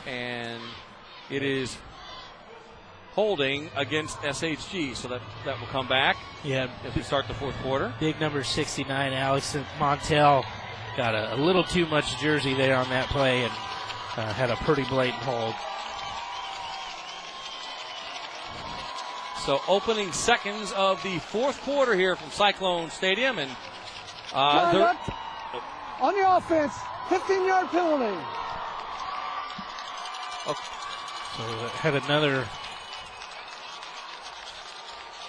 and it is holding against SHG, so that will come back. Yeah, as we start the fourth quarter. Big number 69, Alex Montel, got a little too much jersey there on that play and had a pretty blatant hold. So opening seconds of the fourth quarter here from Cyclone Stadium, and on the offense, 15-yard penalty. Okay. So had another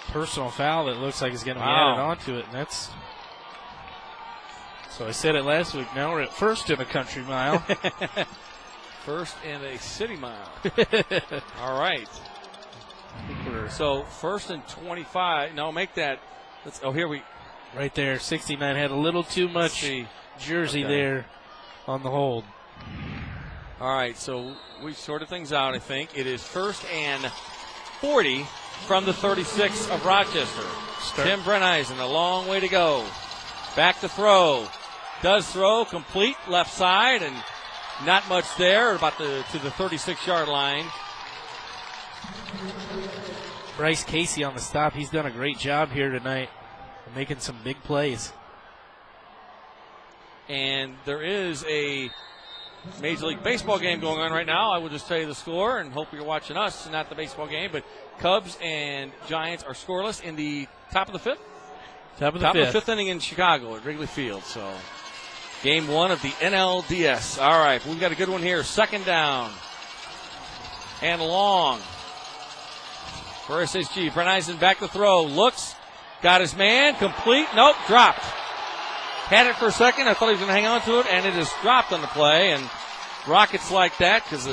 personal foul that looks like it's going to be added onto it, and that's. So I said it last week. Now we're at first in a country mile. First in a city mile. All right. So first and 25. No, make that. Here we. Right there, 69 had a little too much jersey there on the hold. All right, so we sorted things out, I think. It is first and 40 from the 36 of Rochester. Tim Brenneisen, a long way to go. Back to throw. Does throw, complete, left side, and not much there, about to the 36-yard line. Bryce Casey on the stop. He's done a great job here tonight, making some big plays. And there is a Major League Baseball game going on right now. I will just tell you the score and hope you're watching us, not the baseball game. But Cubs and Giants are scoreless in the top of the fifth. Top of the fifth inning in Chicago at Wrigley Field. So game one of the NLDS. All right, we've got a good one here. Second down and long for SHG. Brenneisen back to throw. Looks. Got his man. Complete. Nope. Dropped. Had it for a second. I thought he was going to hang on to it, and it is dropped on the play. And Rockets like that because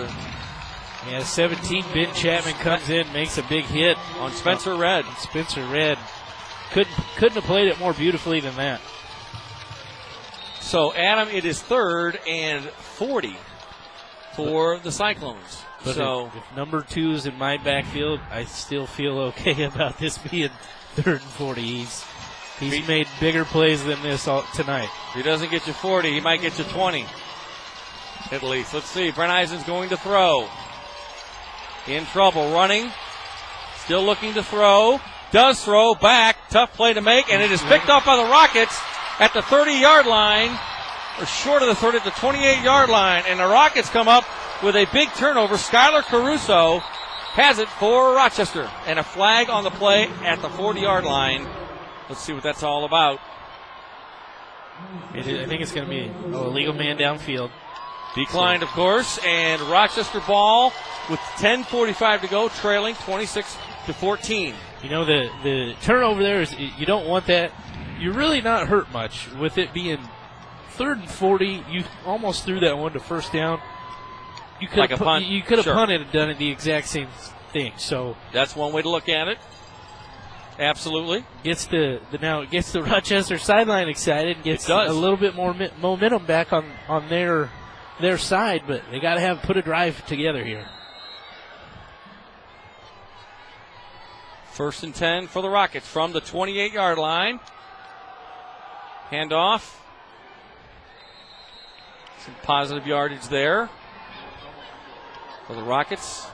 17, Ben Chapman comes in, makes a big hit on Spencer Red. Spencer Red couldn't have played it more beautifully than that. So, Adam, it is third and 40 for the Cyclones. But so if number 2 is in my backfield, I still feel okay about this being third and 40. He's made bigger plays than this tonight. If he doesn't get you 40, he might get you 20 at least. Let's see. Brenneisen's going to throw. In trouble, running. Still looking to throw. Does throw back. Tough play to make, and it is picked up by the Rockets at the 30-yard line, or short of the 30, at the 28-yard line. And the Rockets come up with a big turnover. Skylar Caruso has it for Rochester, and a flag on the play at the 40-yard line. Let's see what that's all about. I think it's going to be an illegal man downfield. Declined, of course, and Rochester ball with 10:45 to go, trailing 26-14. You know, the turnover there is, you don't want that. You're really not hurt much with it being third and 40. You almost threw that one to first down. You could have punted and done it the exact same thing. So that's one way to look at it. Absolutely. Gets the Rochester sideline excited, gets a little bit more momentum back on their side, but they got to put a drive together here. First and 10 for the Rockets from the 28-yard line. Handoff. Some positive yardage there for the Rockets.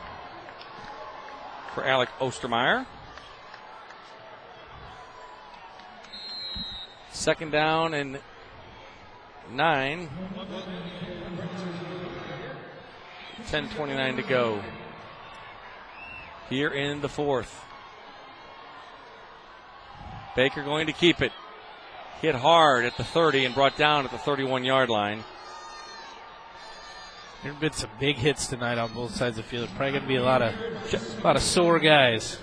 For Alec Ostermeyer. Second down and 9. 10:29 to go here in the fourth. Baker going to keep it. Hit hard at the 30 and brought down at the 31-yard line. There have been some big hits tonight on both sides of the field. Probably going to be a lot of sore guys.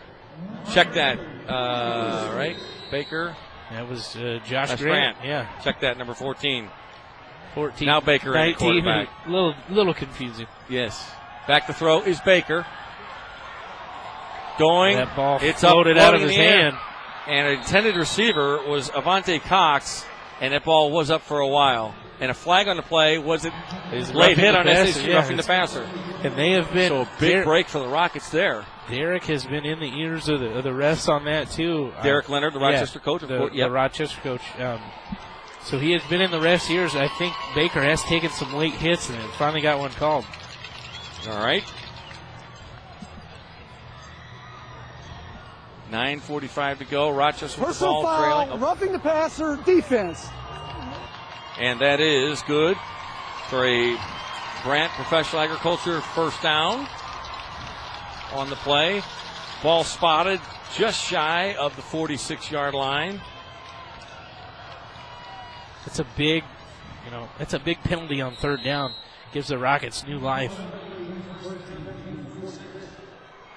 Check that. Right? Baker. That was Josh Grant. Yeah. Check that, number 14. 14. Now Baker 19, quarterback. Little confusing. Yes. Back to throw is Baker. Going. That ball it's floated out of his hand. And an intended receiver was Avante Cox, and that ball was up for a while. And a flag on the play was late hit on SHG, roughing the passer. And they have been. So a big break for the Rockets there. Derek has been in the ears of the refs on that, too. Derek Leonard, the Rochester coach. The Rochester coach. So he has been in the refs' ears. I think Baker has taken some late hits and finally got one called. All right. 9:45 to go. Rochester with the Personal ball trailing. foul, roughing the passer, defense. And that is good for a Brant Professional Agriculture first down on the play. Ball spotted just shy of the 46-yard line. It's a big, that's a big penalty on third down. Gives the Rockets new life.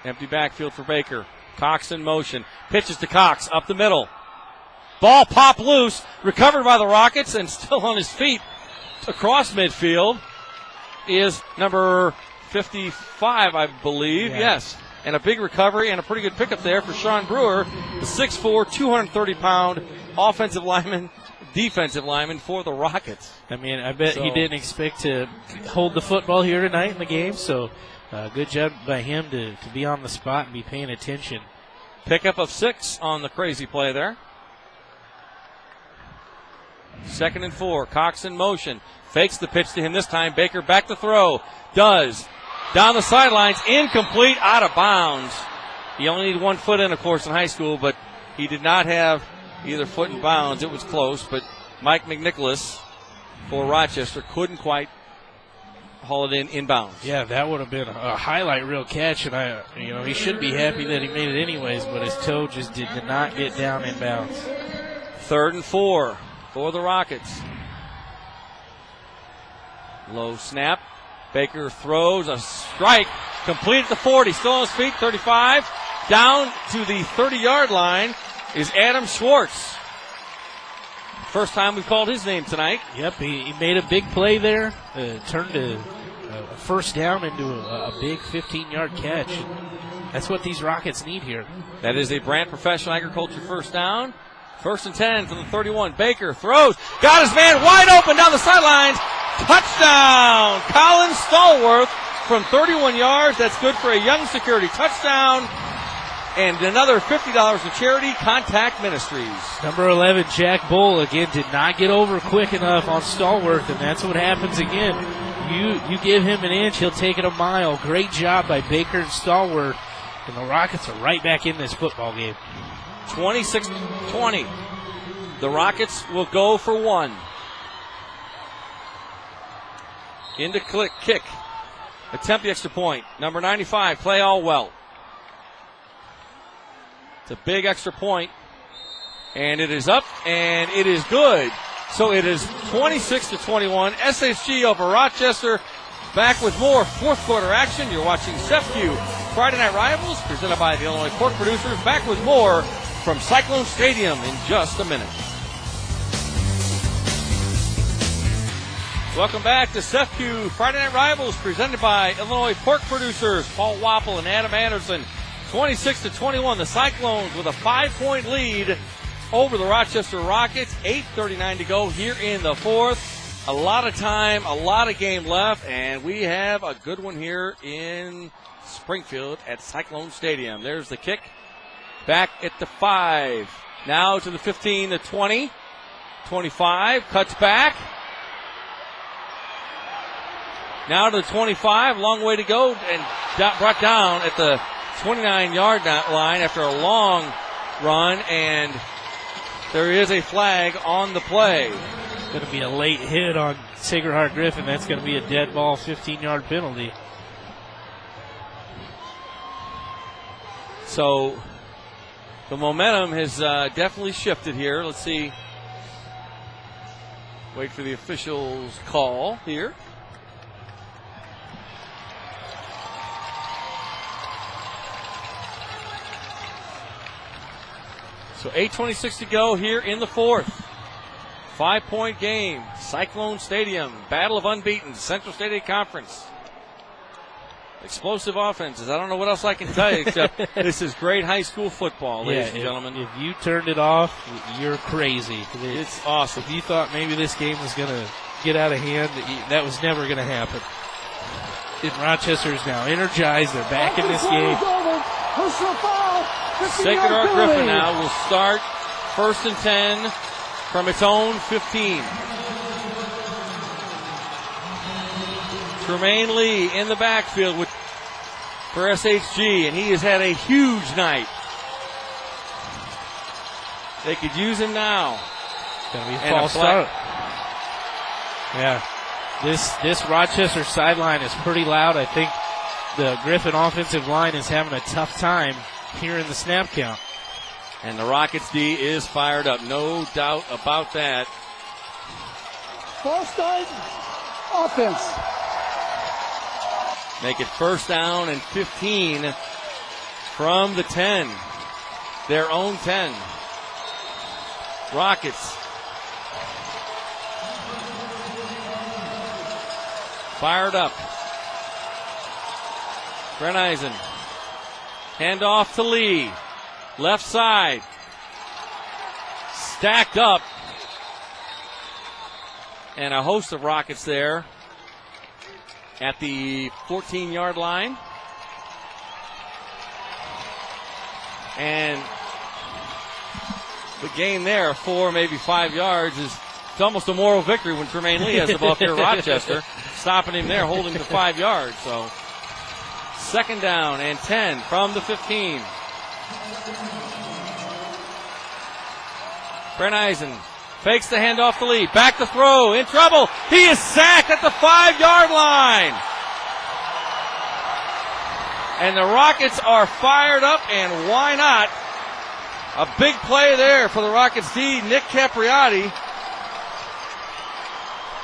Empty backfield for Baker. Cox in motion. Pitches to Cox up the middle. Ball popped loose. Recovered by the Rockets and still on his feet across midfield is number 55, I believe. Yeah. Yes. And a big recovery and a pretty good pickup there for Sean Brewer, the 6'4", 230-pound defensive lineman for the Rockets. I mean, I bet he didn't expect to hold the football here tonight in the game, so good job by him to be on the spot and be paying attention. Pickup of 6 on the crazy play there. 2nd and 4. Cox in motion. Fakes the pitch to him this time. Baker back to throw. Does. Down the sidelines. Incomplete. Out of bounds. He only needed 1 foot in, of course, in high school, but he did not have either foot in bounds. It was close, but Mike McNicholas for Rochester couldn't quite haul it in bounds. Yeah, that would have been a highlight reel catch, and he should be happy that he made it anyways, but his toe just did not get down in bounds. 3rd and 4 for the Rockets. Low snap. Baker throws a strike. Complete at the 40. Still on his feet. 35. Down to the 30-yard line is Adam Schwartz. First time we've called his name tonight. Yep, he made a big play there. Turned a first down into a big 15-yard catch. That's what these Rockets need here. That is a Brant Professional Agriculture first down. 1st and 10 from the 31. Baker throws. Got his man wide open down the sidelines. Touchdown! Colin Stallworth from 31 yards. That's good for a Young Security touchdown. And another $50 to charity, Contact Ministries. Number 11, Jack Bull, again, did not get over quick enough on Stallworth, and that's what happens again. You give him an inch, he'll take it a mile. Great job by Baker and Stallworth. And the Rockets are right back in this football game. 26-20. The Rockets will go for 1. Into kick. Attempt the extra point. Number 95, play all well. It's a big extra point. And it is up, and it is good. So it is 26-21. SHG over Rochester. Back with more fourth quarter action. You're watching SEPQ Friday Night Rivals, presented by the Illinois Pork Producers. Back with more from Cyclone Stadium in just a minute. Welcome back to SEPQ Friday Night Rivals, presented by Illinois Pork Producers. Paul Wappel and Adam Anderson. 26-21. The Cyclones with a 5-point lead over the Rochester Rockets. 8:39 to go here in the fourth. A lot of time, a lot of game left, and we have a good one here in Springfield at Cyclone Stadium. There's the kick. Back at the 5. Now to the 15, the 20. 25, cuts back. Now to the 25, long way to go, and brought down at the 29-yard line after a long run, and there is a flag on the play. Going to be a late hit on Sacred Heart Griffin. That's going to be a dead ball, 15-yard penalty. So the momentum has definitely shifted here. Let's see. Wait for the official's call here. So 8:26 to go here in the fourth. 5-point game. Cyclone Stadium. Battle of unbeaten. Central State Conference. Explosive offenses. I don't know what else I can tell you except this is great high school football, ladies and gentlemen. If you turned it off, you're crazy. It's awesome. If you thought maybe this game was going to get out of hand, that was never going to happen. And Rochester is now energized. They're back in this game. Sacred Heart Griffin now will start 1st and 10 from its own 15. Tremaine Lee in the backfield for SHG, and he has had a huge night. They could use him now. Gonna be a false start. Yeah. This Rochester sideline is pretty loud. I think the Griffin offensive line is having a tough time here in the snap count. And the Rockets D is fired up. No doubt about that. False start. Offense. Make it first down and 15 from the 10. Their own 10. Rockets. Fired up. Brent Eisen. Hand off to Lee. Left side. Stacked up. And a host of Rockets there at the 14-yard line. And the gain there, 4, maybe 5 yards, is it's almost a moral victory when Tremaine Lee has the ball here at Rochester, stopping him there, holding to 5 yards. So, second down and 10 from the 15. Brent Eisen fakes the handoff to Lee. Back to throw. In trouble. He is sacked at the 5-yard line. And the Rockets are fired up, and why not? A big play there for the Rockets D. Nick Capriati,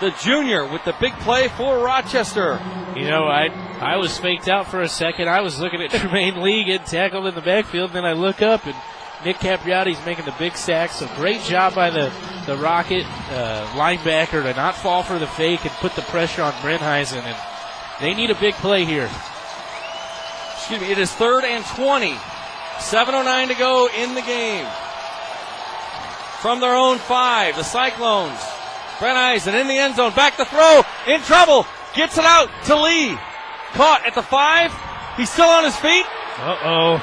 the junior, with the big play for Rochester. You know, I was faked out for a second. I was looking at Tremaine Lee getting tackled in the backfield, and then I look up, and Nick Capriati's making the big sack. So great job by the Rocket linebacker to not fall for the fake and put the pressure on Brenheisen. And they need a big play here. Excuse me, it is 3rd and 20. 7:09 to go in the game. From their own 5, the Cyclones. Brent Eisen in the end zone, back to throw, in trouble, gets it out to Lee. Caught at the 5, he's still on his feet.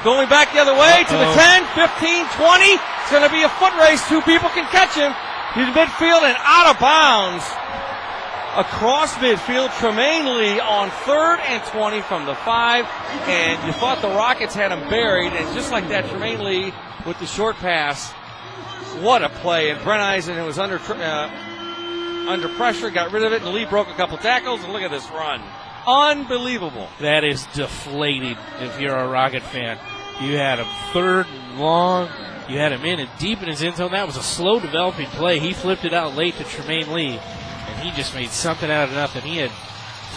Going back the other way to the 10, 15, 20. It's going to be a foot race. 2 people can catch him. He's midfield and out of bounds. Across midfield, Tremaine Lee on 3rd and 20 from the 5. And you thought the Rockets had him buried. And just like that, Tremaine Lee with the short pass. What a play. And Brent Eisen, who was under pressure, got rid of it. And Lee broke a couple tackles. And look at this run. Unbelievable. That is deflating if you're a Rocket fan. You had him 3rd and long. You had him in and deep in his end zone. That was a slow developing play. He flipped it out late to Tremaine Lee, and he just made something out of nothing. He had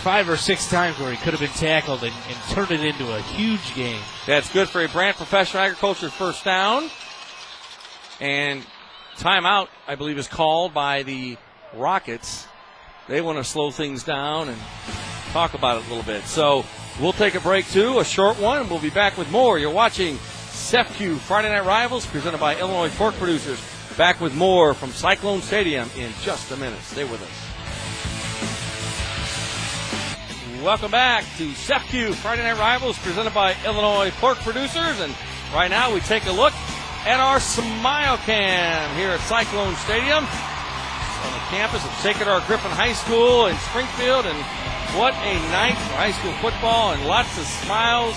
5 or 6 times where he could have been tackled and turned it into a huge game. That's good for a Brant Professional Agriculture first down. And timeout, I believe, is called by the Rockets. They want to slow things down and talk about it a little bit. So we'll take a break, too, a short one, and we'll be back with more. You're watching CEFCU Friday Night Rivals, presented by Illinois Pork Producers. Back with more from Cyclone Stadium in just a minute. Stay with us. Welcome back to CEFCU Friday Night Rivals, presented by Illinois Pork Producers. And right now we take a look at our Smile Cam here at Cyclone Stadium on the campus of Sacred Heart Griffin High School in Springfield. And what a night for high school football, and lots of smiles.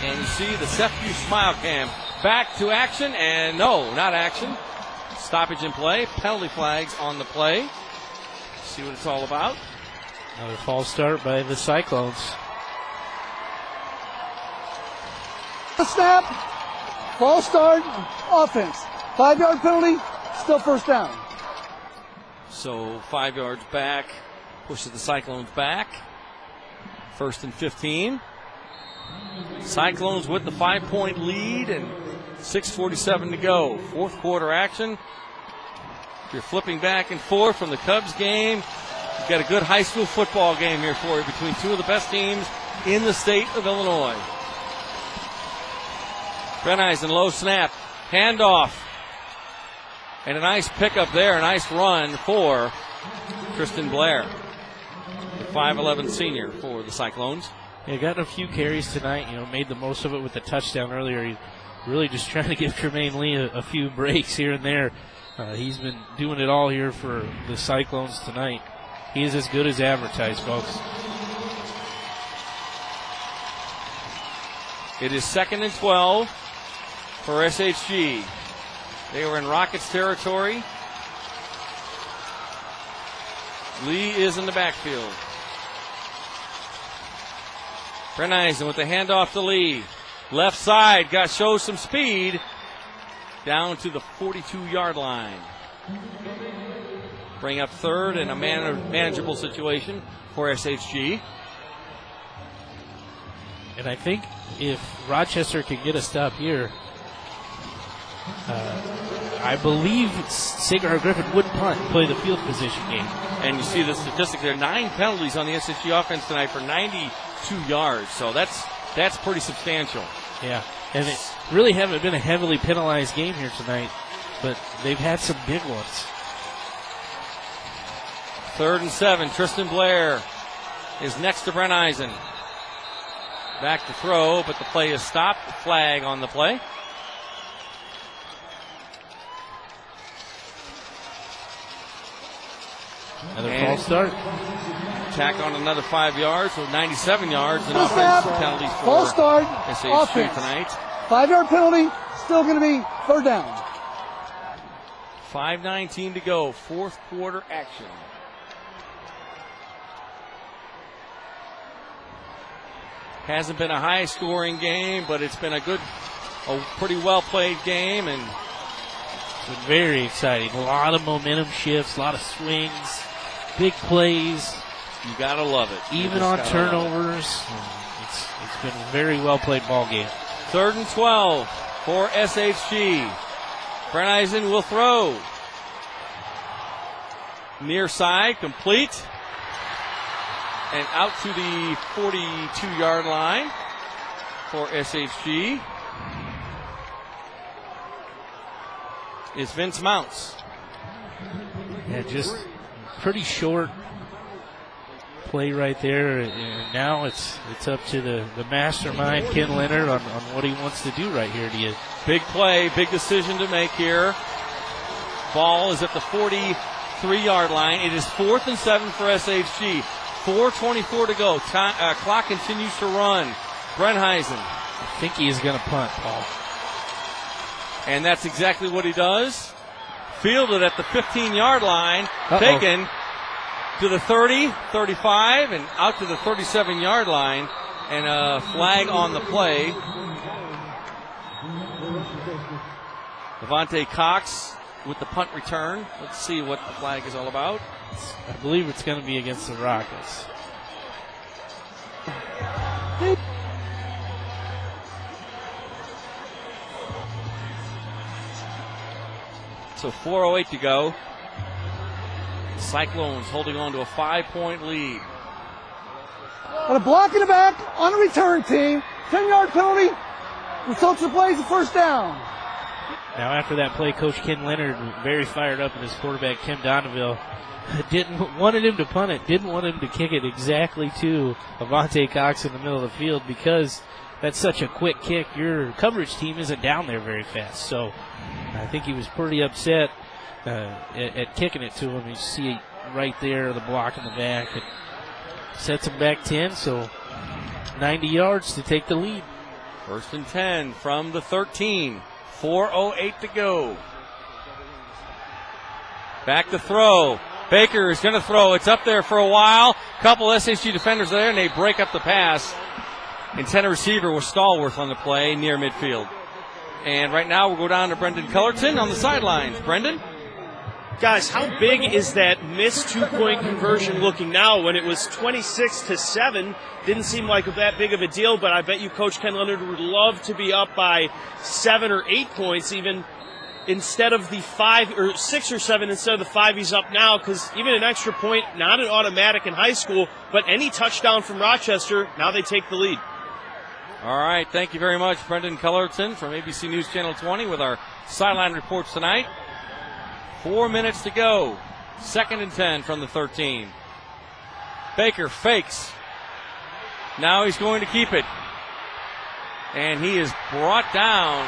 And you see the CEFCU Smile Cam back to action, and no, not action. Stoppage in play, penalty flags on the play. See what it's all about. Another false start by the Cyclones. Snap, false start, offense. 5-yard penalty, still first down. So 5 yards back, pushes the Cyclones back. 1st and 15. Cyclones with the 5-point lead and 6:47 to go. 4th quarter action. If you're flipping back and forth from the Cubs game, you've got a good high school football game here for you between 2 of the best teams in the state of Illinois. Brent Eisen, low snap, handoff, and a nice pickup there, a nice run for Tristan Blair, the 5'11 senior for the Cyclones. Yeah, got a few carries tonight, made the most of it with the touchdown earlier. He really just trying to give Tremaine Lee a few breaks here and there. He's been doing it all here for the Cyclones tonight. He is as good as advertised, folks. It is 2nd and 12 for SHG. They were in Rockets territory. Lee is in the backfield. Brent Eisen with the handoff to Lee. Left side, shows some speed. Down to the 42-yard line. Bring up 3rd in a manageable situation for SHG. And I think if Rochester can get a stop here, I believe Sacred Heart Griffin would punt and play the field position game. And you see the statistic there, 9 penalties on the SHG offense tonight for 92 yards. So that's pretty substantial. Yeah, and it really haven't been a heavily penalized game here tonight, but they've had some big ones. 3rd and 7. Tristan Blair is next to Brent Eisen. Back to throw, but the play is stopped. Flag on the play. Another false start. Tack on another 5 yards, so 97 yards. And offensive penalties for false start. SHG Offense. tonight. 5-yard penalty. Still going to be 3rd down. 5:19 to go. 4th quarter action. Hasn't been a high-scoring game, but it's been a pretty well-played game, and it's been very exciting. A lot of momentum shifts, a lot of swings, big plays. You gotta love it. Even on turnovers, it's been a very well-played ball game. 3rd and 12 for SHG. Brent Eisen will throw. Near side, complete. And out to the 42-yard line for SHG is Vince Mounts. Yeah, just pretty short play right there. And now it's up to the mastermind, Ken Leonard, on what he wants to do right here. Big play, big decision to make here. Ball is at the 43-yard line. It is 4th and 7 for SHG. 4:24 to go. Clock continues to run. Brent Eisen. I think he is going to punt, Paul. And that's exactly what he does. Fielded at the 15-yard line. Uh-oh. Taken to the 30, 35, and out to the 37-yard line. And a flag on the play. Devontae Cox with the punt return. Let's see what the flag is all about. I believe it's going to be against the Rockets. So 4:08 to go. Cyclones holding on to a 5-point lead. Got a block in the back on the return team. 10-yard penalty. Results of the play is a 1st down. Now after that play, Coach Ken Leonard very fired up, and his quarterback Tim Donaville wanted him to punt it, didn't want him to kick it exactly to Devontae Cox in the middle of the field, because that's such a quick kick. Your coverage team isn't down there very fast. So I think he was pretty upset at kicking it to him. You see right there the block in the back. It sets him back 10, so 90 yards to take the lead. 1st and 10 from the 13. 4:08 to go. Back to throw. Baker is going to throw. It's up there for a while. Couple SHG defenders there, and they break up the pass. Intended receiver was Stallworth on the play near midfield. And right now we'll go down to Brendan Cullerton on the sidelines. Brendan? Guys, how big is that missed 2-point conversion looking now when it was 26-7? Didn't seem like that big of a deal, but I bet you Coach Ken Leonard would love to be up by 7 or 8 points even instead of the 5 or 6 or 7 instead of the 5 he's up now, because even an extra point, not an automatic in high school, but any touchdown from Rochester, now they take the lead. All right, thank you very much, Brendan Cullerton from ABC News Channel 20 with our sideline reports tonight. 4 minutes to go. 2nd and 10 from the 13. Baker fakes. Now he's going to keep it. And he is brought down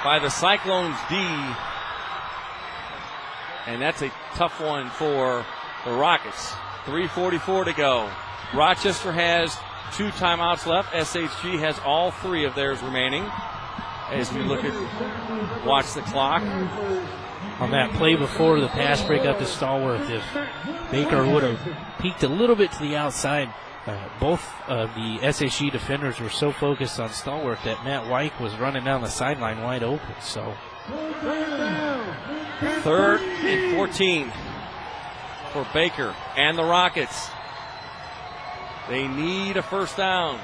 by the Cyclones D. And that's a tough one for the Rockets. 3:44 to go. Rochester has 2 timeouts left. SHG has all 3 of theirs remaining. As we watch the clock. On that play before the pass breakup to Stallworth, if Baker would have peeked a little bit to the outside, both of the SHG defenders were so focused on Stallworth that Matt Weick was running down the sideline wide open. So 3rd and 14 for Baker and the Rockets. They need a first down.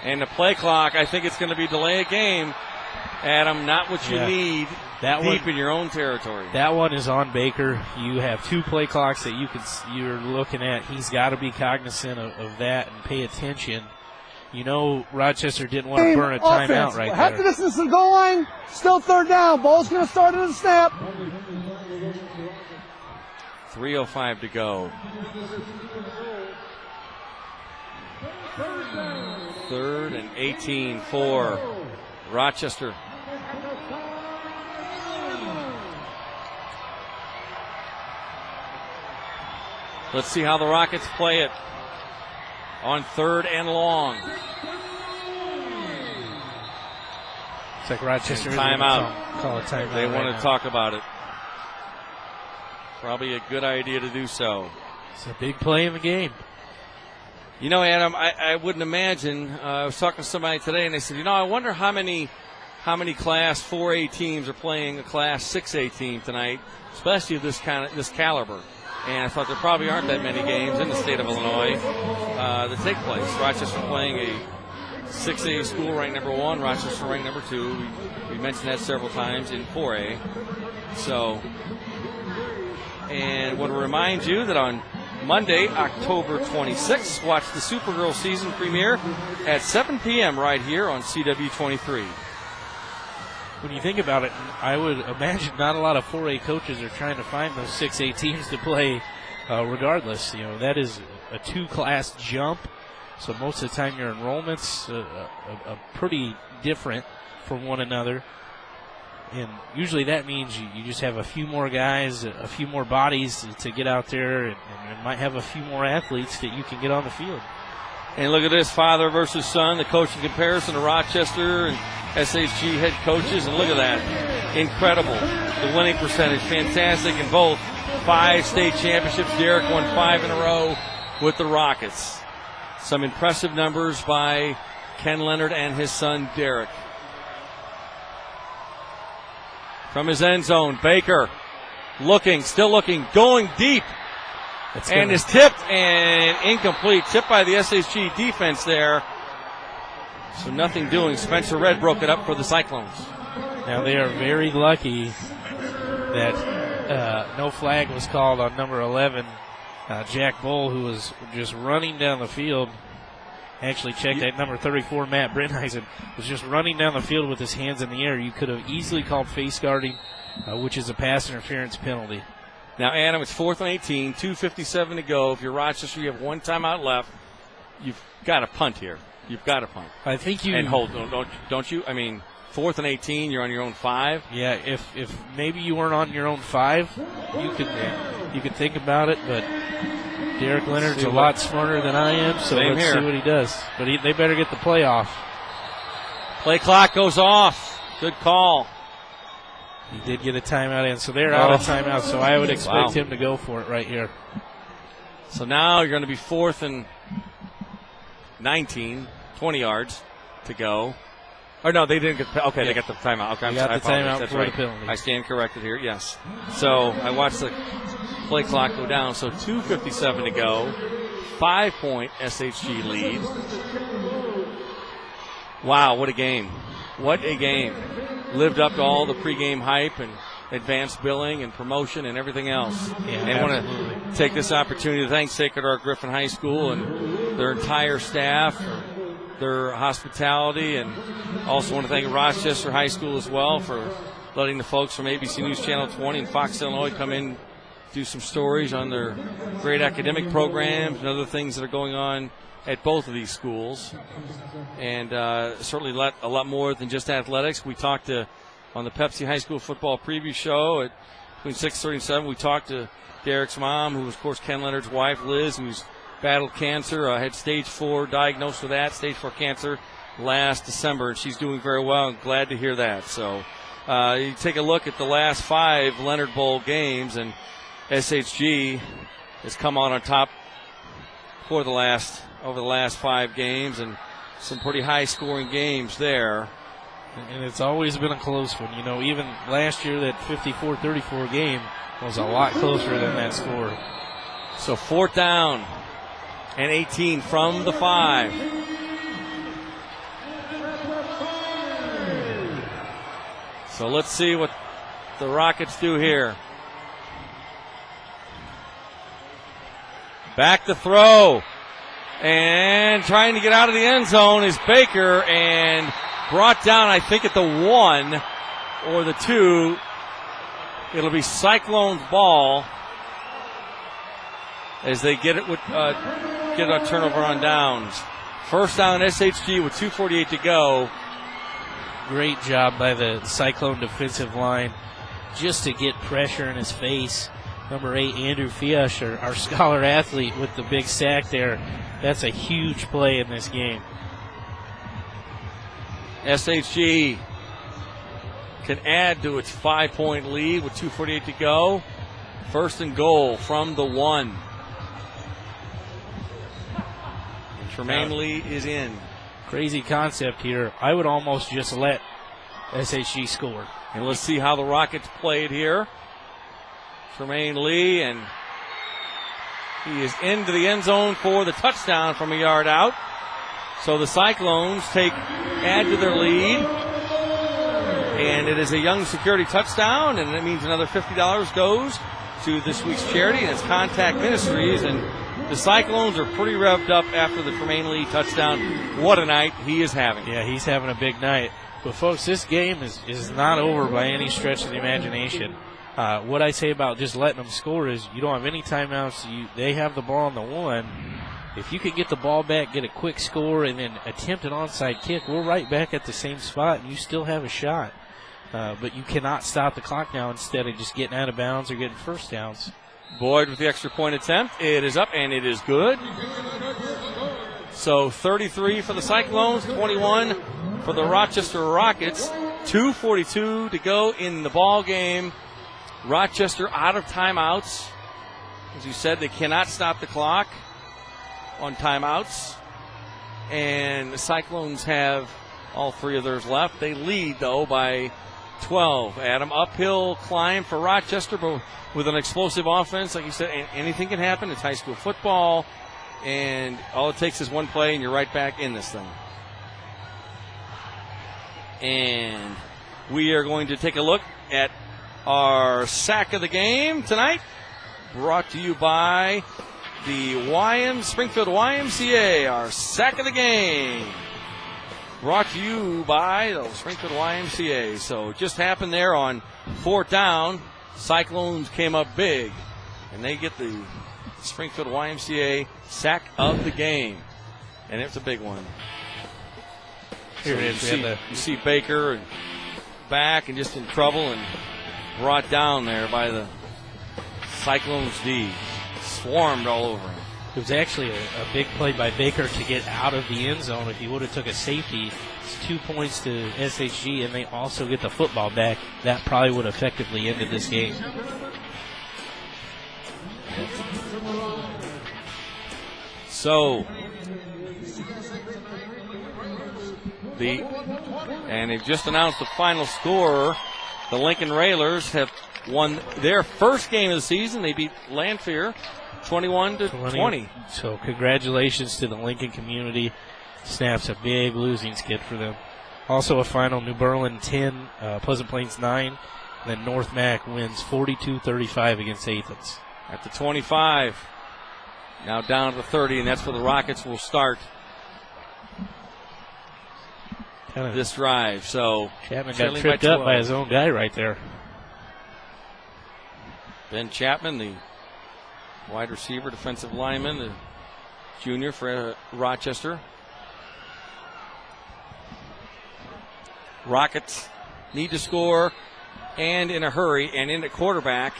And the play clock, I think it's going to be delay a game. Adam, not what you need deep in your own territory. That one is on Baker. You have 2 play clocks that you're looking at. He's got to be cognizant of that and pay attention. You know, Rochester didn't want to burn a timeout right Half there. the distance to the goal line, still 3rd down. Ball's going to start at the snap. 3:05 to go. 3rd and 18 for Rochester. Let's see how the Rockets play it on 3rd and long. It's like Rochester timeout. Call a timeout. They want to talk about it. Probably a good idea to do so. It's a big play in the game. You know, Adam, I wouldn't imagine. I was talking to somebody today, and they said, I wonder how many Class 4A teams are playing a Class 6A team tonight, especially this caliber. And I thought there probably aren't that many games in the state of Illinois that take place. Rochester playing a 6A school ranked number 1, Rochester ranked number 2. We mentioned that several times in 4A. So, and want to remind you that on Monday, October 26th, watch the Supergirl season premiere at 7 p.m. right here on CW23. When you think about it, I would imagine not a lot of 4A coaches are trying to find those 6A teams to play regardless. That is a 2-class jump, so most of the time your enrollment's are pretty different from one another. And usually that means you just have a few more guys, a few more bodies to get out there, and might have a few more athletes that you can get on the field. And look at this, father versus son, the coaching comparison to Rochester and SHG head coaches. And look at that. Incredible. The winning percentage, fantastic in both. 5 state championships. Derek won 5 in a row with the Rockets. Some impressive numbers by Ken Leonard and his son, Derek. From his end zone, Baker still looking, going deep. And is tipped and incomplete. Tipped by the SHG defense there. So nothing doing. Spencer Red broke it up for the Cyclones. Now they are very lucky that no flag was called on number 11, Jack Bull, who was just running down the field. Actually checked that number 34, Matt Brenheisen, was just running down the field with his hands in the air. You could have easily called face guarding, which is a pass interference penalty. Now, Adam, it's 4th and 18, 2:57 to go. If you're Rochester, you have 1 timeout left. You've got to punt here. You've got to punt. I think you... And hold, don't you? I mean, 4th and 18, you're on your own 5. Yeah, if maybe you weren't on your own 5, you could think about it, but Derek Leonard's a lot smarter than I am, so let's see what he does. But they better get the play off. Play clock goes off. Good call. He did get a timeout in, so they're out of timeout, so I would expect him to go for it right here. So now you're going to be 4th and 19, 20 yards to go. Or no, they didn't get. Okay, they got the timeout. Okay, they got the timeout That's for right. the penalty. I stand corrected here. Yes. So I watched the play clock go down. So 2:57 to go. 5-point SHG lead. Wow, what a game! What a game! Lived up to all the pregame hype and advanced billing and promotion and everything else. Yeah, and I want to take this opportunity to thank Sacred Heart Griffin High School and their entire staff, their hospitality, and also want to thank Rochester High School as well for letting the folks from ABC News Channel 20 and Fox Illinois come in, do some stories on their great academic programs and other things that are going on at both of these schools. And certainly a lot more than just athletics. We talked on the Pepsi High School football preview show at between 6:30 and 7. We talked to Derek's mom, who was, of course, Ken Leonard's wife, Liz, who's battled cancer, had stage 4, diagnosed with that, stage 4 cancer last December, and she's doing very well. I'm glad to hear that. So you take a look at the last 5 Leonard Bowl games, and SHG has come out on top over the last 5 games, and some pretty high-scoring games there. And it's always been a close one. Even last year, that 54-34 game was a lot closer than that score. So 4th down and 18 from the 5. So let's see what the Rockets do here. Back to throw. And trying to get out of the end zone is Baker, and brought down, I think, at the 1 or the 2. It'll be Cyclones ball as they get it with get a turnover on downs. First down SHG with 2:48 to go. Great job by the Cyclone defensive line just to get pressure in his face. Number 8, Andrew Fiash, our scholar athlete, with the big sack there. That's a huge play in this game. SHG can add to its 5-point lead with 2:48 to go. First and goal from the 1. And Tremaine Lee is in. Crazy concept here. I would almost just let SHG score. And let's see how the Rockets play it here. Tremaine Lee, and he is into the end zone for the touchdown from a yard out. So the Cyclones add to their lead. And it is a Young Security touchdown, and that means another $50 goes to this week's charity, and it's Contact Ministries. And the Cyclones are pretty revved up after the Tremaine Lee touchdown. What a night he is having. Yeah, he's having a big night. But, folks, this game is not over by any stretch of the imagination. What I say about just letting them score is you don't have any timeouts. They have the ball on the 1. If you can get the ball back, get a quick score, and then attempt an onside kick, we're right back at the same spot, and you still have a shot. But you cannot stop the clock now instead of just getting out of bounds or getting first downs. Boyd with the extra point attempt. It is up, and it is good. So 33 for the Cyclones, 21 for the Rochester Rockets. 2:42 to go in the ball game. Rochester out of timeouts. As you said, they cannot stop the clock on timeouts. And the Cyclones have all 3 of theirs left. They lead, though, by 12. Adam, uphill climb for Rochester, but with an explosive offense. Like you said, anything can happen. It's high school football. And all it takes is one play, and you're right back in this thing. And we are going to take a look at our sack of the game tonight, brought to you by the Springfield YMCA. Our sack of the game brought to you by the Springfield YMCA. So it just happened there on 4th down. Cyclones came up big, and they get the Springfield YMCA sack of the game. And it's a big one. Here it is. You see Baker and back and just in trouble and brought down there by the Cyclones D. Swarmed all over him. It was actually a big play by Baker to get out of the end zone. If he would have took a safety, it's 2 points to SHG, and they also get the football back. That probably would have effectively ended this game. So, and they've just announced the final score. The Lincoln Railers have won their first game of the season. They beat Lanphier 21-20. So congratulations to the Lincoln community. Snaps a big losing skid for them. Also a final, New Berlin 10, Pleasant Plains 9. Then North Mac wins 42-35 against Athens. At the 25. Now down to the 30, and that's where the Rockets will start this drive. So Chapman got tripped up by his own guy right there. Ben Chapman, the wide receiver, defensive lineman, the junior for Rochester. Rockets need to score and in a hurry. And in at quarterback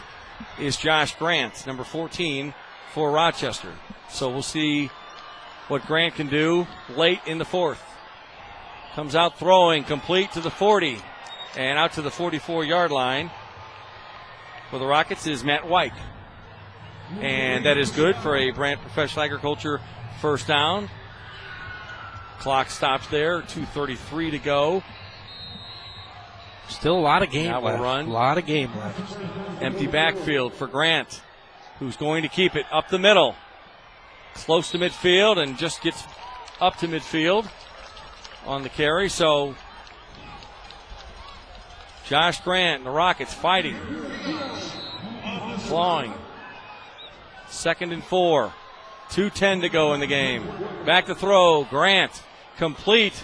is Josh Grant, number 14 for Rochester. So we'll see what Grant can do late in the fourth. Comes out throwing, complete to the 40 and out to the 44-yard line. For the Rockets is Matt White. And that is good for a Brant Professional Agriculture first down. Clock stops there, 2:33 to go. Still a lot of game left. Run. A lot of game left. Empty backfield for Grant, who's going to keep it up the middle. Close to midfield and just gets up to midfield on the carry. So Josh Grant and the Rockets fighting, clawing. 2nd and 4. 2:10 to go in the game. Back to throw. Grant complete.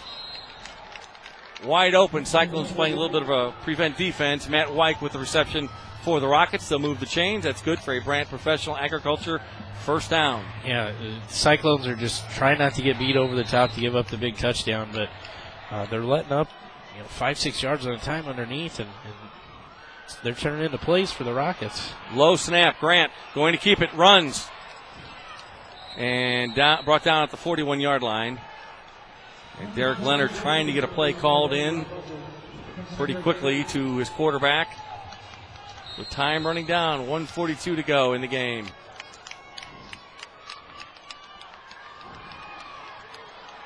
Wide open. Cyclones playing a little bit of a prevent defense. Matt White with the reception for the Rockets. They'll move the chains. That's good for a Brant Professional Agriculture first down. Yeah, Cyclones are just trying not to get beat over the top to give up the big touchdown, but they're letting up 5-6 yards at a time underneath, and they're turning into plays for the Rockets. Low snap. Grant going to keep it. Runs. And brought down at the 41-yard line. And Derek Leonard trying to get a play called in pretty quickly to his quarterback. With time running down, 1:42 to go in the game.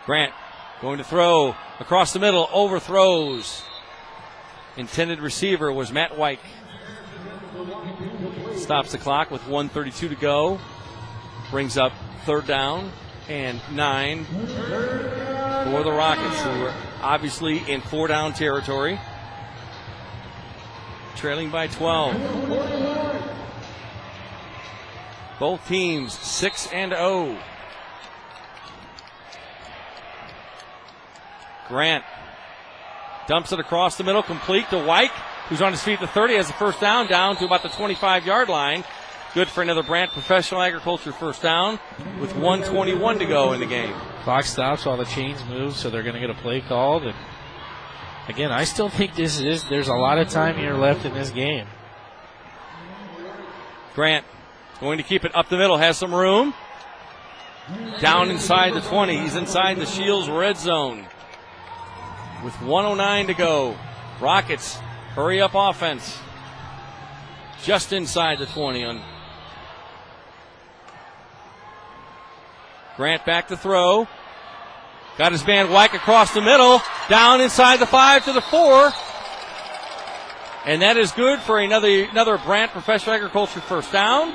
Grant going to throw across the middle, overthrows. Intended receiver was Matt White. Stops the clock with 1:32 to go. Brings up 3rd down and 9 for the Rockets, who are obviously in 4-down territory. Trailing by 12. Both teams 6-0. Grant dumps it across the middle, complete to White, who's on his feet at the 30, has the first down to about the 25-yard line. Good for another Brant Professional Agriculture first down with 1:21 to go in the game. Clock stops while the chains move, so they're going to get a play called. And again, I still think there's a lot of time here left in this game. Grant going to keep it up the middle, has some room. Down inside the 20. He's inside the Shields red zone with 1:09 to go. Rockets, hurry up offense. Just inside the 20 on Grant back to throw. Got his man White across the middle. Down inside the 5 to the 4. And that is good for another Brant Professional Agriculture first down.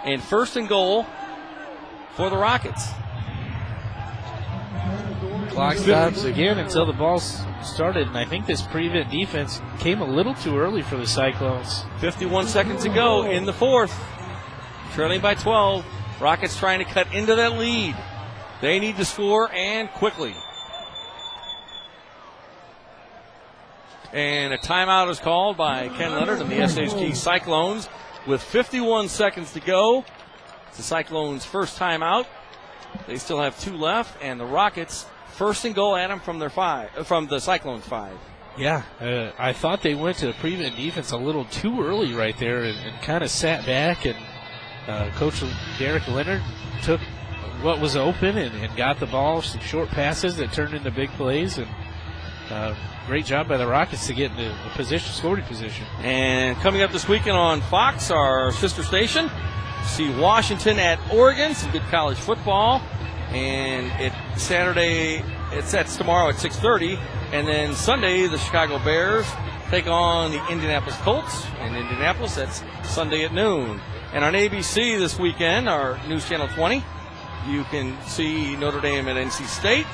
And 1st and goal for the Rockets. Clock stops again until the ball started, and I think this prevent defense came a little too early for the Cyclones. 51 seconds to go in the 4th. Trailing by 12. Rockets trying to cut into that lead. They need to score, and quickly. And a timeout is called by Ken Leonard and the SHG Cyclones with 51 seconds to go. It's the Cyclones' first timeout. They still have 2 left, and the Rockets 1st and goal at them from the Cyclones 5. Yeah, I thought they went to the prevent defense a little too early right there and kind of sat back, and Coach Derek Leonard took what was open and got the ball, some short passes that turned into big plays, and great job by the Rockets to get into scoring position. And coming up this weekend on Fox, our sister station, see Washington at Oregon, some good college football. And that's tomorrow at 6:30. And then Sunday, the Chicago Bears take on the Indianapolis Colts. In Indianapolis, that's Sunday at noon. And on ABC this weekend, our News Channel 20, you can see Notre Dame at NC State.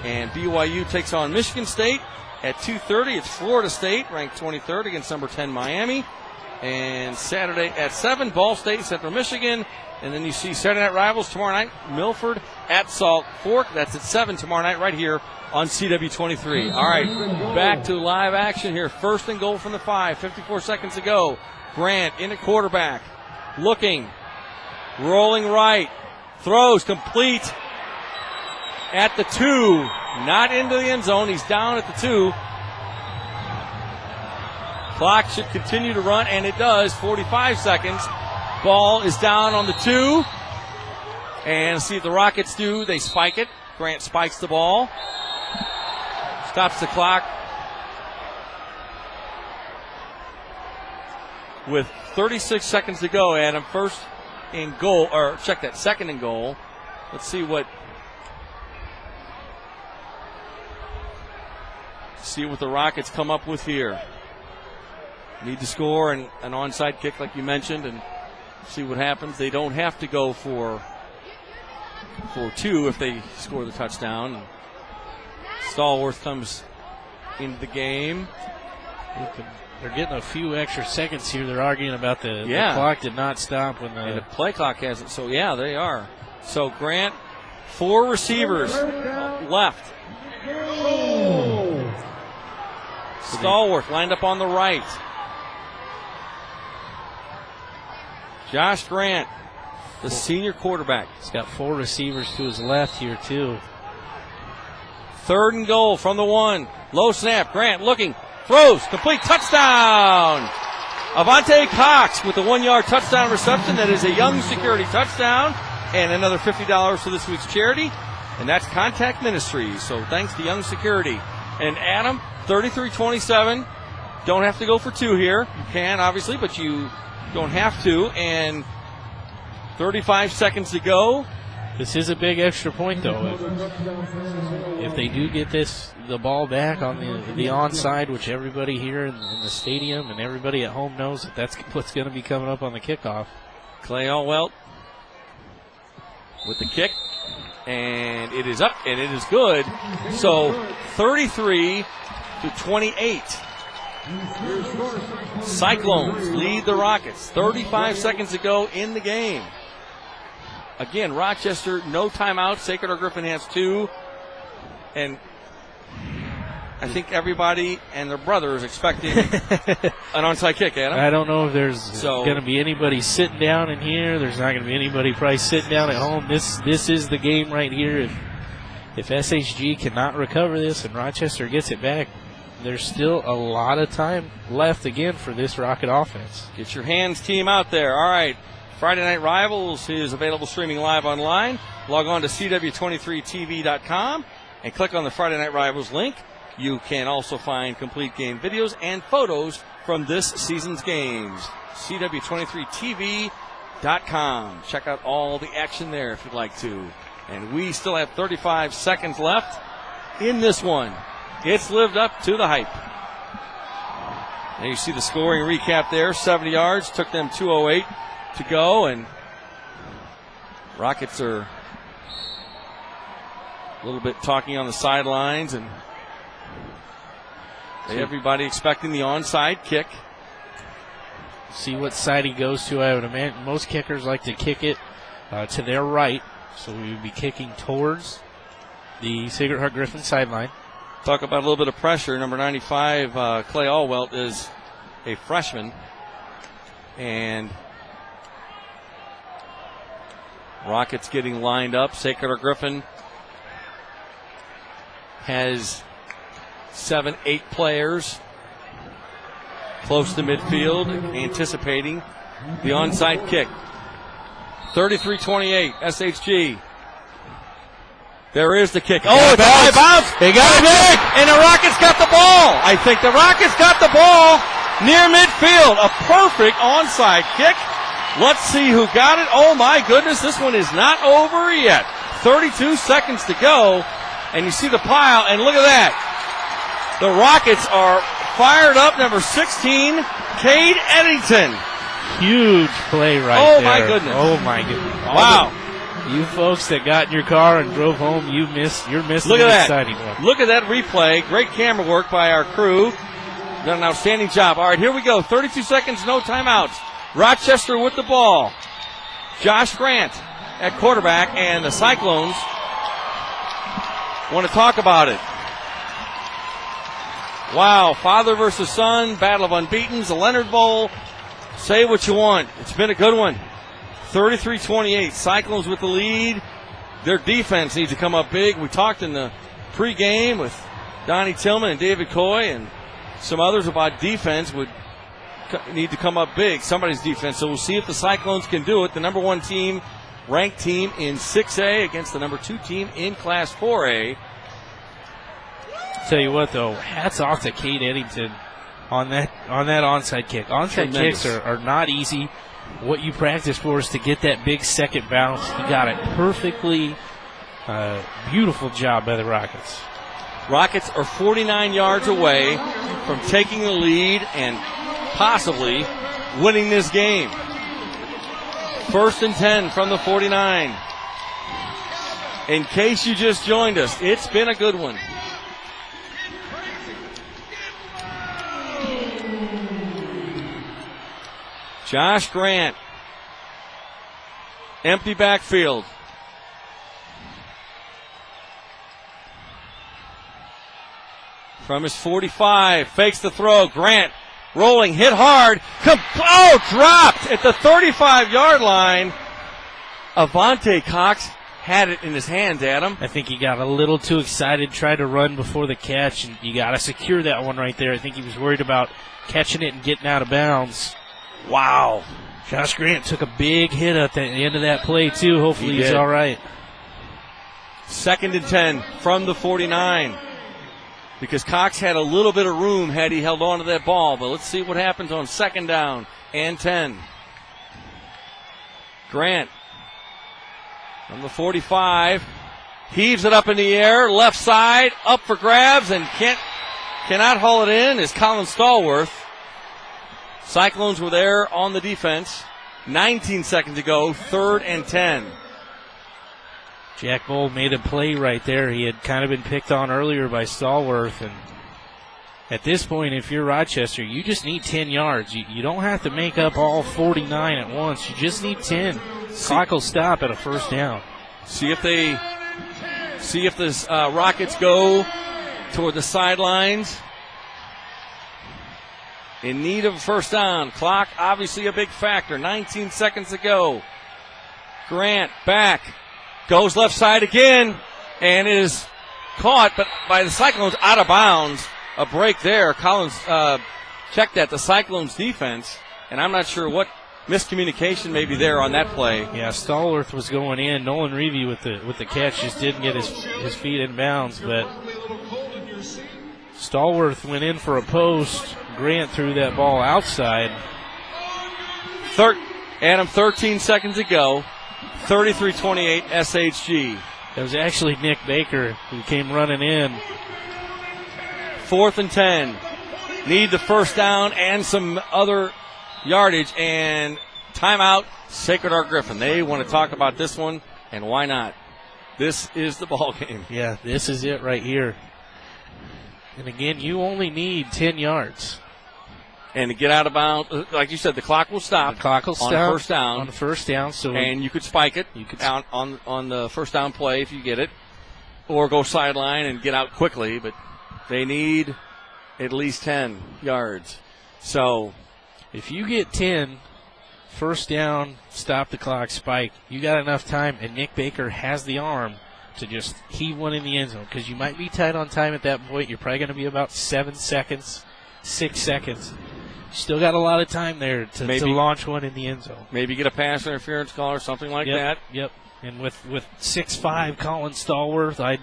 And BYU takes on Michigan State at 2:30. It's Florida State, ranked 23rd against number 10 Miami. And Saturday at 7, Ball State, Central Michigan. And then you see Saturday Night Rivals tomorrow night, Milford at Salt Fork. That's at 7 tomorrow night right here on CW23. All right, back to live action here. 1st and goal from the 5, 54 seconds to go. Grant in at quarterback, looking, rolling right, throws complete at the 2. Not into the end zone. He's down at the 2. Clock should continue to run, and it does. 45 seconds. Ball is down on the 2. And see what the Rockets do. They spike it. Grant spikes the ball. Stops the clock. With 36 seconds to go, Adam. First in goal, or check that, second and goal. Let's see what the Rockets come up with here. Need to score an onside kick like you mentioned and see what happens. They don't have to go for 2 if they score the touchdown. Stallworth comes into the game. They're getting a few extra seconds here. They're arguing about the clock did not stop when the play clock hasn't. So, yeah, they are. So, Grant, 4 receivers left. Stallworth lined up on the right. Josh Grant, the senior quarterback. He's got 4 receivers to his left here, too. 3rd and goal from the 1. Low snap. Grant looking. Throws. Complete. Touchdown. Avante Cox with the 1-yard touchdown reception. That is a Young Security touchdown. And another $50 for this week's charity. And that's Contact Ministries. So thanks to Young Security. And Adam, 33-27. Don't have to go for 2 here. You can, obviously, but you don't have to. And 35 seconds to go. This is a big extra point, though. If they do get the ball back on the onside, which everybody here in the stadium and everybody at home knows that's what's going to be coming up on the kickoff. Clay Allwelt with the kick. And it is up, and it is good. So 33-28. Cyclones lead the Rockets. 35 seconds to go in the game. Again, Rochester, no timeout. Sacred Heart Griffin has 2. And I think everybody and their brother is expecting an onside kick, Adam. I don't know if there's going to be anybody sitting down in here. There's not going to be anybody probably sitting down at home. This is the game right here. If SHG cannot recover this and Rochester gets it back, there's still a lot of time left again for this Rocket offense. Get your hands team out there. All right. Friday Night Rivals is available streaming live online. Log on to CW23TV.com and click on the Friday Night Rivals link. You can also find complete game videos and photos from this season's games. CW23TV.com. Check out all the action there if you'd like to. And we still have 35 seconds left in this one. It's lived up to the hype. And you see the scoring recap there. 70 yards. Took them 2:08 to go. And Rockets are a little bit talking on the sidelines. And everybody expecting the onside kick. See what side he goes to. I would imagine most kickers like to kick it to their right. So we would be kicking towards the Sacred Heart Griffin sideline. Talk about a little bit of pressure. Number 95, Clay Allwelt, is a freshman. And Rockets getting lined up. Sacred Heart Griffin has 7-8 players close to midfield, anticipating the onside kick. 33-28, SHG. There is the kick. Oh, it's a high bounce. They got it back. And the Rockets got the ball. I think the Rockets got the ball near midfield. A perfect onside kick. Let's see who got it. Oh, my goodness. This one is not over yet. 32 seconds to go. And you see the pile. And look at that. The Rockets are fired up. Number 16, Cade Eddington. Huge play there. My goodness. Oh, my goodness. Wow. You folks that got in your car and drove home, you're missing Look at an that. exciting one. Look at that replay. Great camera work by our crew. Done an outstanding job. All right, here we go. 32 seconds, no timeouts. Rochester with the ball. Josh Grant at quarterback, and the Cyclones want to talk about it. Wow, father versus son, battle of unbeatens, the Leonard Bowl. Say what you want. It's been a good one. 33-28, Cyclones with the lead. Their defense needs to come up big. We talked in the pregame with Donnie Tillman and David Coy and some others about defense. Would need to come up big, somebody's defense. So we'll see if the Cyclones can do it. The number 1 team, ranked team in 6A against the number 2 team in Class 4A. Tell you what, though, hats off to Kate Eddington on that onside kick. Onside kicks are not easy. What you practice for is to get that big second bounce. You got it perfectly. Beautiful job by the Rockets. Rockets are 49 yards away from taking the lead and possibly winning this game. 1st and 10 from the 49. In case you just joined us, it's been a good one. Josh Grant. Empty backfield. From his 45, fakes the throw. Grant rolling, hit hard. Dropped at the 35-yard line. Avante Cox had it in his hands, Adam. I think he got a little too excited, tried to run before the catch, and you got to secure that one right there. I think he was worried about catching it and getting out of bounds. Wow. Josh Grant took a big hit at the end of that play, too. Hopefully he's all right. 2nd and 10 from the 49. Because Cox had a little bit of room had he held on to that ball. But let's see what happens on 2nd down and 10. Grant from the 45. Heaves it up in the air. Left side. Up for grabs and cannot haul it in is Colin Stallworth. Cyclones were there on the defense. 19 seconds to go, 3rd and 10. Jack Bowl made a play right there. He had kind of been picked on earlier by Stallworth. And at this point, if you're Rochester, you just need 10 yards. You don't have to make up all 49 at once. You just need 10. Clock will stop at a 1st down. See if the Rockets go toward the sidelines. In need of a 1st down. Clock, obviously a big factor. 19 seconds to go. Grant back. Goes left side again. And is caught but by the Cyclones out of bounds. A break there. Collins checked that. The Cyclones defense. And I'm not sure what miscommunication may be there on that play. Yeah, Stallworth was going in. Nolan Reevy with the catch just didn't get his feet in bounds. But Stallworth went in for a post. Grant threw that ball outside. 13 seconds to go. 33-28 SHG. It was actually Nick Baker who came running in. 4th and 10. Need the 1st down and some other yardage. And timeout, Sacred Heart Griffin. They want to talk about this one, and why not? This is the ball game. Yeah, this is it right here. And again, you only need 10 yards. And to get out of bounds, like you said, the clock will stop. The clock will stop on 1st down. On the 1st down, and you could spike it. You could out on the 1st down play if you get it, or go sideline and get out quickly. But they need at least 10 yards. So if you get 10, 1st down, stop the clock, spike. You got enough time, and Nick Baker has the arm to just heave one in the end zone because you might be tight on time at that point. You're probably going to be about 7 seconds, 6 seconds. Still got a lot of time there to launch one in the end zone. Maybe get a pass interference call or something like that. Yep. And with 6'5" Colin Stallworth,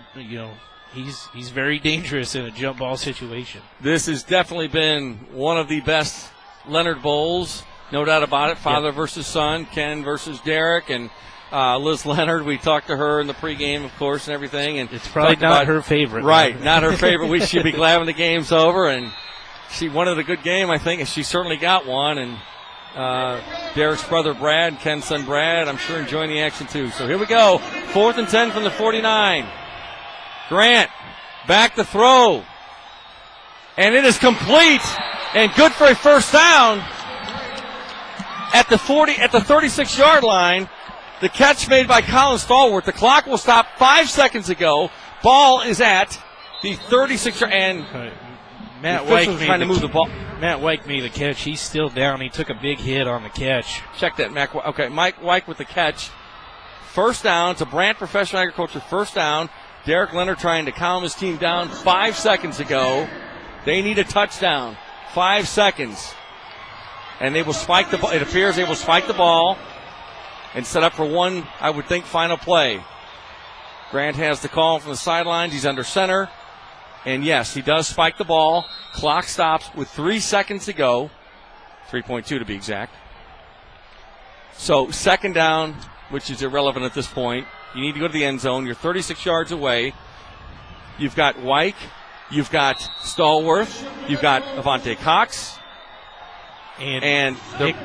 he's very dangerous in a jump ball situation. This has definitely been one of the best Leonard Bowls, no doubt about it. Father versus son, Ken versus Derek, and Liz Leonard. We talked to her in the pregame, of course, and everything. And it's probably not her favorite. Right, not her favorite. We should be glad when the game's over. And she wanted a good game, I think, and she certainly got one. And Derek's brother Brad, Ken's son Brad, I'm sure enjoying the action too. So here we go. 4th and 10 from the 49. Grant back to throw. And it is complete and good for a 1st down at the 36-yard line. The catch made by Colin Stallworth. The clock will stop 5 seconds ago. Ball is at the 36-yard and Matt White trying to move the ball. Matt White made the catch. He's still down. He took a big hit on the catch. Check that, Matt. Okay, Mike White with the catch. 1st down. It's a Brant Professional Agriculture 1st down. Derek Leonard trying to calm his team down 5 seconds ago. They need a touchdown. 5 seconds. and they will spike the ball. It appears they will spike the ball and set up for one, I would think, final play. Grant has the call from the sidelines. He's under center. And yes, he does spike the ball. Clock stops with 3 seconds to go. 3.2 to be exact. So second down, which is irrelevant at this point. You need to go to the end zone. You're 36 yards away. You've got Wyke. You've got Stallworth. You've got Avante Cox. And Nick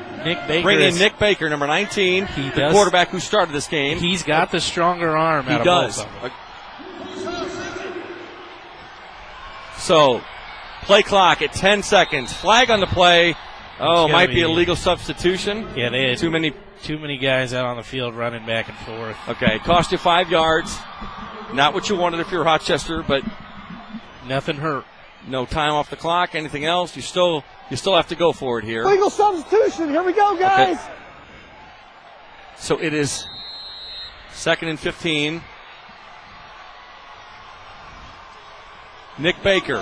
Baker. Bringing in Nick Baker, number 19, the quarterback who started this game. He's got the stronger arm out of both of them. So, play clock at 10 seconds. Flag on the play. Oh, might be a legal substitution. Yeah, they had too many guys out on the field running back and forth. Okay, cost you 5 yards. Not what you wanted if you're Rochester, but nothing hurt. No time off the clock. Anything else? You still have to go for it here. Legal substitution. Here we go, guys. Okay. So it is 2nd and 15. Nick Baker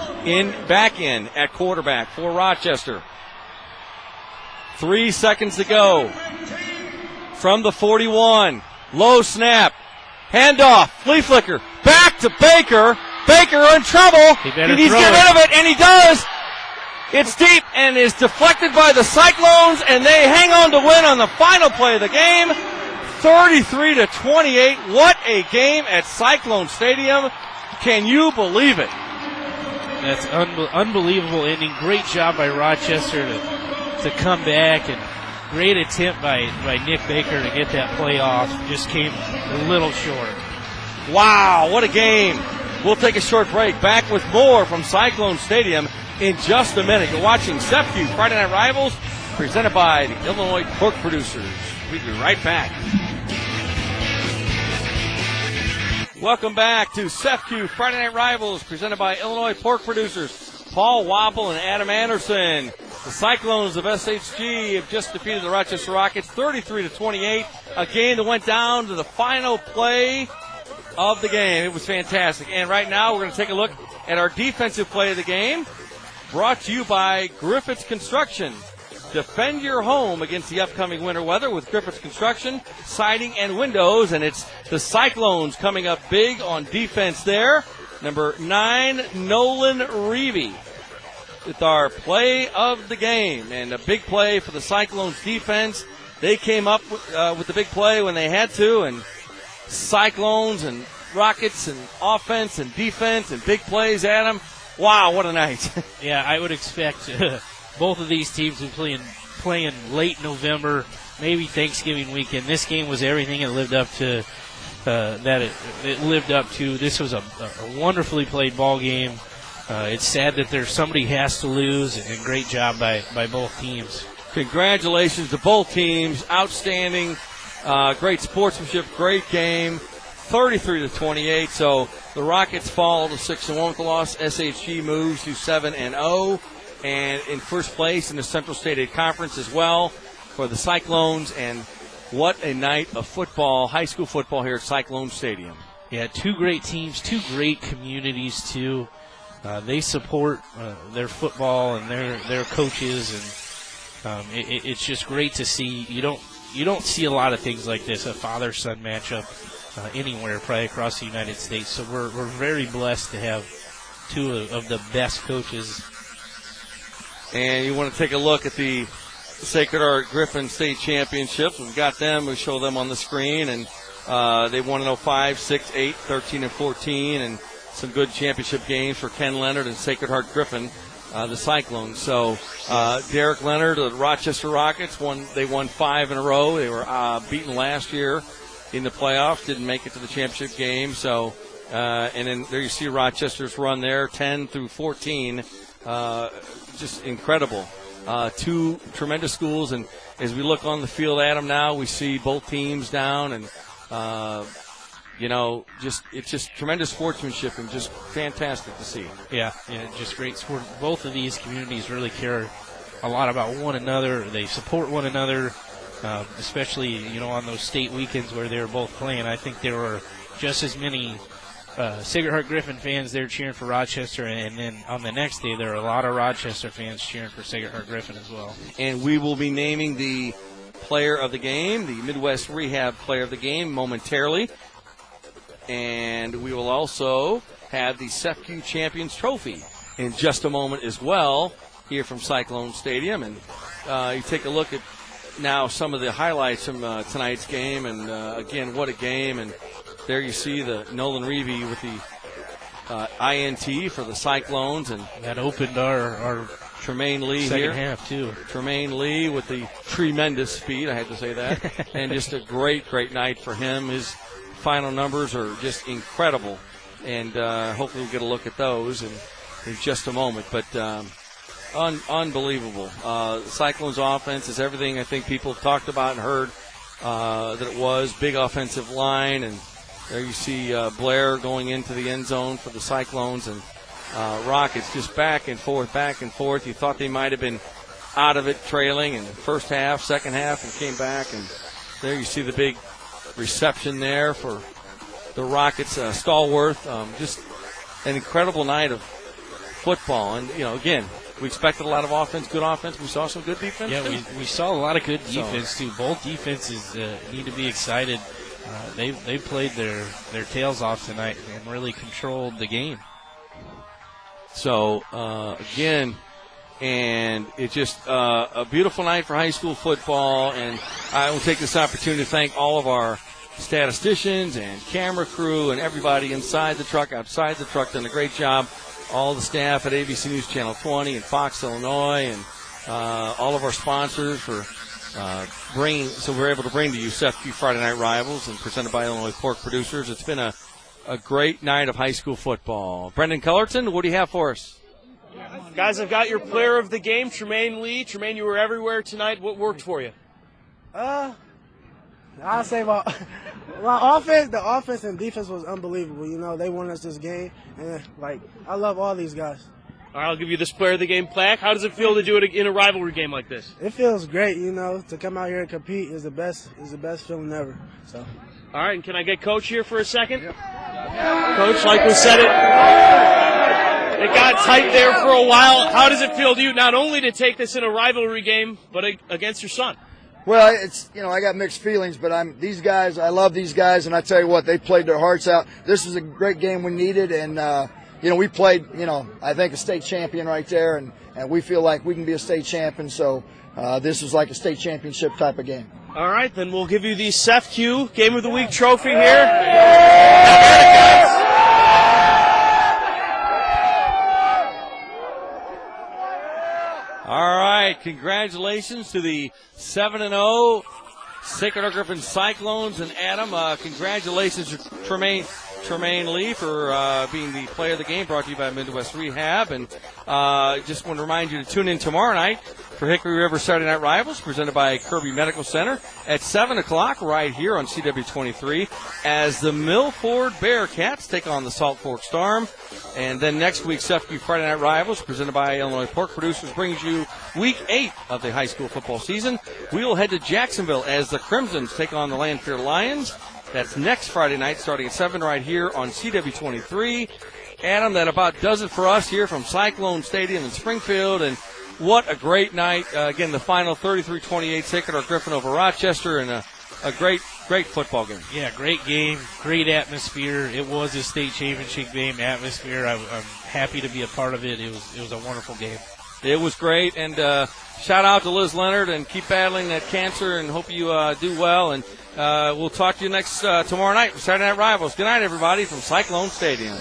back in at quarterback for Rochester. 3 seconds to go. From the 41. Low snap. Handoff. Flea flicker. Back to Baker. Baker in trouble. He needs to get rid of it, and he does. It's deep and is deflected by the Cyclones, and they hang on to win on the final play of the game. 33-28. What a game at Cyclone Stadium. Can you believe it? That's unbelievable ending. Great job by Rochester to come back, and great attempt by Nick Baker to get that play off. Just came a little short. Wow, what a game. We'll take a short break. Back with more from Cyclone Stadium in just a minute. You're watching CEFCU Friday Night Rivals, presented by the Illinois Pork Producers. We'll be right back. Welcome back to CEFCU Friday Night Rivals, presented by Illinois Pork Producers. Paul Wapple and Adam Anderson. The Cyclones of SHG have just defeated the Rochester Rockets 33-28. A game that went down to the final play of the game. It was fantastic. And right now we're going to take a look at our defensive play of the game, brought to you by Griffiths Construction. Defend your home against the upcoming winter weather with Griffiths Construction, siding, and windows. And it's the Cyclones coming up big on defense there. Number 9, Nolan Reevy, with our play of the game. And a big play for the Cyclones defense. They came up with the big play when they had to. And Cyclones and Rockets and offense and defense and big plays, Adam. Wow, what a night. Yeah, I would expect both of these teams to be playing late November, maybe Thanksgiving weekend. This game was everything it lived up to. It lived up to. This was a wonderfully played ball game. It's sad that somebody has to lose, and great job by both teams. Congratulations to both teams. Outstanding. Great sportsmanship. Great game. 33-28. So the Rockets fall to 6-1 with the loss. SHG moves to 7-0. And in first place in the Central State Conference as well for the Cyclones. And what a night of football, high school football here at Cyclone Stadium. Yeah, two great teams, two great communities too. They support their football and their coaches, and it's just great to see. You don't see a lot of things like this, a father-son matchup anywhere, probably across the United States. So we're very blessed to have two of the best coaches. And you want to take a look at the Sacred Heart Griffin State Championships. We've got them. We show them on the screen. And they won in 05, 6, 8, 13, and 14. And some good championship games for Ken Leonard and Sacred Heart Griffin, the Cyclones. So Derek Leonard, the Rochester Rockets, they won 5 in a row. They were beaten last year in the playoffs. Didn't make it to the championship game. So, and then there you see Rochester's run there, 10 through 14. Just incredible. Two tremendous schools, and as we look on the field, Adam, now we see both teams down, and it's just tremendous sportsmanship and just fantastic to see. Yeah, just great sport. Both of these communities really care a lot about one another. They support one another, especially on those state weekends where they were both playing. I think there were just as many Sacred Heart Griffin fans there cheering for Rochester, and then on the next day there are a lot of Rochester fans cheering for Sacred Heart Griffin as well. And we will be naming the player of the game, the Midwest Rehab player of the game, momentarily. And we will also have the CEFCU Champions Trophy in just a moment as well here from Cyclone Stadium. And you take a look at now some of the highlights from tonight's game. And, again, what a game. And there you see the Nolan Reevy with the INT for the Cyclones. And that opened our Tremaine Lee second here. half, too. Tremaine Lee with the tremendous speed, I had to say that. And just a great, great night for him. His final numbers are just incredible. And hopefully we'll get a look at those in just a moment. But unbelievable. Cyclones offense is everything I think people have talked about and heard that it was. Big offensive line. And there you see Blair going into the end zone for the Cyclones. And Rockets just back and forth. You thought they might have been out of it trailing in the first half, second half, and came back. And there you see the big reception there for the Rockets. Stallworth, just an incredible night of football. And, again, we expected a lot of offense, good offense. We saw some good defense. Yeah, too. we saw a lot of good defense, too. Both defenses need to be excited. They played their tails off tonight and really controlled the game. So, again, and it's just a beautiful night for high school football. And I will take this opportunity to thank all of our statisticians and camera crew and everybody inside the truck, outside the truck, done a great job. All the staff at ABC News Channel 20 and Fox Illinois, and all of our sponsors for bringing, so we're able to bring to you CEFCU Friday Night Rivals and presented by Illinois Pork Producers. It's been a great night of high school football. Brendan Cullerton, what do you have for us? Guys, I've got your player of the game, Tremaine Lee. Tremaine, you were everywhere tonight. What worked for you? I'll say the offense and defense was unbelievable. They won us this game, and I love all these guys. All right, I'll give you this player of the game plaque. How does it feel to do it in a rivalry game like this? It feels great, to come out here and compete is the best feeling ever. So. All right, and can I get Coach here for a second? Yep. Coach, like we said, it got tight there for a while. How does it feel to you not only to take this in a rivalry game, but against your son? Well, it's, I got mixed feelings, but I love these guys, and I tell you what, they played their hearts out. This was a great game we needed, and, we played, I think a state champion right there, and we feel like we can be a state champion, so this was like a state championship type of game. All right, then we'll give you the CEFCU Game of the Week trophy here. All right, congratulations to the 7-0 Sacred Heart Griffin Cyclones. And Adam, congratulations to Tremaine Lee for being the player of the game, brought to you by Midwest Rehab. And just want to remind you to tune in tomorrow night for Hickory River Saturday Night Rivals, presented by Kirby Medical Center at 7 o'clock right here on CW23 as the Milford Bearcats take on the Salt Fork Storm. And then next week, CEFCU Friday Night Rivals, presented by Illinois Pork Producers, brings you Week 8 of the high school football season. We will head to Jacksonville as the Crimsons take on the Lanphier Lions. That's next Friday night, starting at 7 right here on CW23. Adam, that about does it for us here from Cyclone Stadium in Springfield. And what a great night. Again, the final 33-28, Sacred Heart Griffin over Rochester, and a great football game. Yeah, great game, great atmosphere. It was a state championship game atmosphere. I'm happy to be a part of it. It was a wonderful game. It was great, and shout out to Liz Leonard, and keep battling that cancer, and hope you do well. And we'll talk to you next tomorrow night for Saturday Night Rivals. Good night, everybody, from Cyclone Stadium.